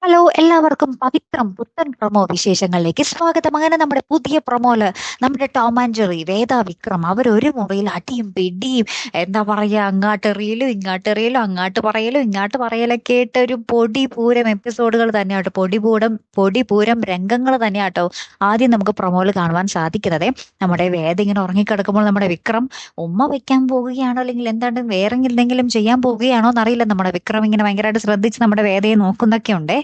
Hello എല്ലാവർക്കും പവിത്രം പുത്തൻ promo വിശേഷങ്ങളിലേക്ക് സ്വാഗതം. അങ്ങനെ നമ്മുടെ പുതിയ പ്രൊമോയില് നമ്മുടെ ടോം ആൻഡ് ജെറി, വേദ, വിക്രം അവരൊരു മുറിയിൽ അടിയും പിടിയും എന്താ പറയാ, അങ്ങാട്ടെറിയലും ഇങ്ങാട്ടെറിയലും അങ്ങാട്ട് പറയലും ഇങ്ങാട്ട് പറയലൊക്കെ ആയിട്ട് ഒരു പൊടി പൂരം എപ്പിസോഡുകൾ തന്നെയാട്ടോ, പൊടി പൂരം രംഗങ്ങൾ തന്നെയാട്ടോ ആദ്യം നമുക്ക് പ്രൊമോയിൽ കാണുവാൻ സാധിക്കുന്നത്. നമ്മുടെ വേദ ഇങ്ങനെ ഉറങ്ങിക്കിടക്കുമ്പോൾ നമ്മുടെ വിക്രം ഉമ്മ വെക്കാൻ പോകുകയാണോ അല്ലെങ്കിൽ എന്താണ് വേറെ എന്തെങ്കിലും ചെയ്യാൻ പോകുകയാണോ എന്നറിയില്ല. നമ്മുടെ വിക്രം ഇങ്ങനെ ഭയങ്കരമായിട്ട് ശ്രദ്ധിച്ച് നമ്മുടെ വേദയെ നോക്കുന്നൊക്കെ ഉണ്ട്.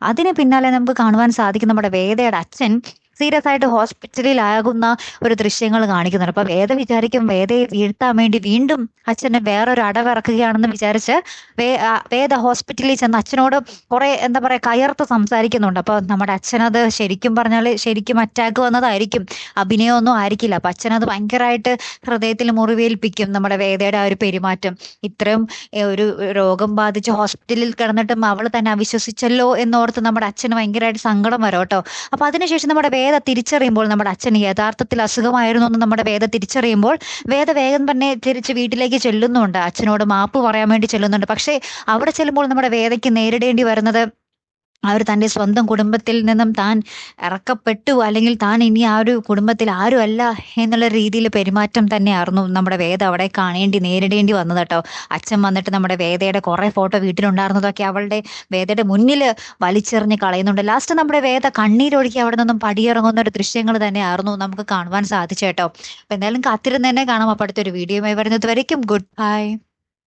അതിന് പിന്നാലെ നമുക്ക് കാണുവാൻ സാധിക്കും നമ്മുടെ വേദയുടെ അച്ഛൻ സീരിയസ് ആയിട്ട് ഹോസ്പിറ്റലിലാകുന്ന ഒരു ദൃശ്യങ്ങൾ കാണിക്കുന്നുണ്ട്. അപ്പൊ വേദ വിചാരിക്കും വേദയെ വീഴ്ത്താൻ വേണ്ടി വീണ്ടും അച്ഛനെ വേറൊരു അടവിറക്കുകയാണെന്ന് വിചാരിച്ച് വേദ ഹോസ്പിറ്റലിൽ ചെന്ന് അച്ഛനോട് കുറെ എന്താ പറയാ കയർത്ത് സംസാരിക്കുന്നുണ്ട്. അപ്പൊ നമ്മുടെ അച്ഛനത് ശരിക്കും പറഞ്ഞാൽ ശരിക്കും അറ്റാക്ക് വന്നതായിരിക്കും, അഭിനയമൊന്നും ആയിരിക്കില്ല. അപ്പൊ അച്ഛനത് ഭയങ്കരമായിട്ട് ഹൃദയത്തിൽ മുറിവേൽപ്പിക്കും നമ്മുടെ വേദയുടെ ആ ഒരു പെരുമാറ്റം. ഇത്രയും ഒരു രോഗം ബാധിച്ച് ഹോസ്പിറ്റലിൽ കിടന്നിട്ടും അവൾ തന്നെ അവിശ്വസിച്ചല്ലോ എന്നോർത്ത് നമ്മുടെ അച്ഛന് ഭയങ്കരമായിട്ട് സങ്കടം വരും കേട്ടോ. അപ്പൊ അതിനുശേഷം നമ്മുടെ വേദ തിരിച്ചറിയുമ്പോൾ നമ്മുടെ അച്ഛന് യഥാർത്ഥത്തിൽ അസുഖമായിരുന്നു എന്ന് നമ്മുടെ വേദ തിരിച്ചറിയുമ്പോൾ വേദ വേഗം തന്നെ തിരിച്ച് വീട്ടിലേക്ക് ചെല്ലുന്നുണ്ട്, അച്ഛനോട് മാപ്പ് പറയാൻ വേണ്ടി ചെല്ലുന്നുണ്ട്. പക്ഷേ അവിടെ ചെല്ലുമ്പോൾ നമ്മുടെ വേദയ്ക്ക് നേരിടേണ്ടി വരുന്നത് അവർ തൻ്റെ സ്വന്തം കുടുംബത്തിൽ നിന്നും താൻ ഇറക്കപ്പെട്ടു, അല്ലെങ്കിൽ താൻ ഇനി ആ ഒരു കുടുംബത്തിൽ ആരും അല്ല എന്നുള്ള രീതിയിൽ പെരുമാറ്റം തന്നെയായിരുന്നു നമ്മുടെ വേദ അവിടെ നേരിടേണ്ടി വന്നത് കേട്ടോ. അച്ഛൻ വന്നിട്ട് നമ്മുടെ വേദയുടെ കുറേ ഫോട്ടോ വീട്ടിലുണ്ടായിരുന്നതൊക്കെ അവളുടെ വേദയുടെ മുന്നിൽ വലിച്ചെറിഞ്ഞ് കളയുന്നുണ്ട്. ലാസ്റ്റ് നമ്മുടെ വേദ കണ്ണീരൊഴുക്കി അവിടെ നിന്നും പടിയിറങ്ങുന്ന ഒരു ദൃശ്യങ്ങൾ തന്നെയായിരുന്നു നമുക്ക് കാണുവാൻ സാധിച്ചേട്ടോ. അപ്പൊ എന്തായാലും കാത്തിരുന്ന് തന്നെ കാണാം. അപ്പോൾ അടുത്തൊരു വീഡിയോയുമായി വരുന്നത് വരയ്ക്കും ഗുഡ് ബൈ.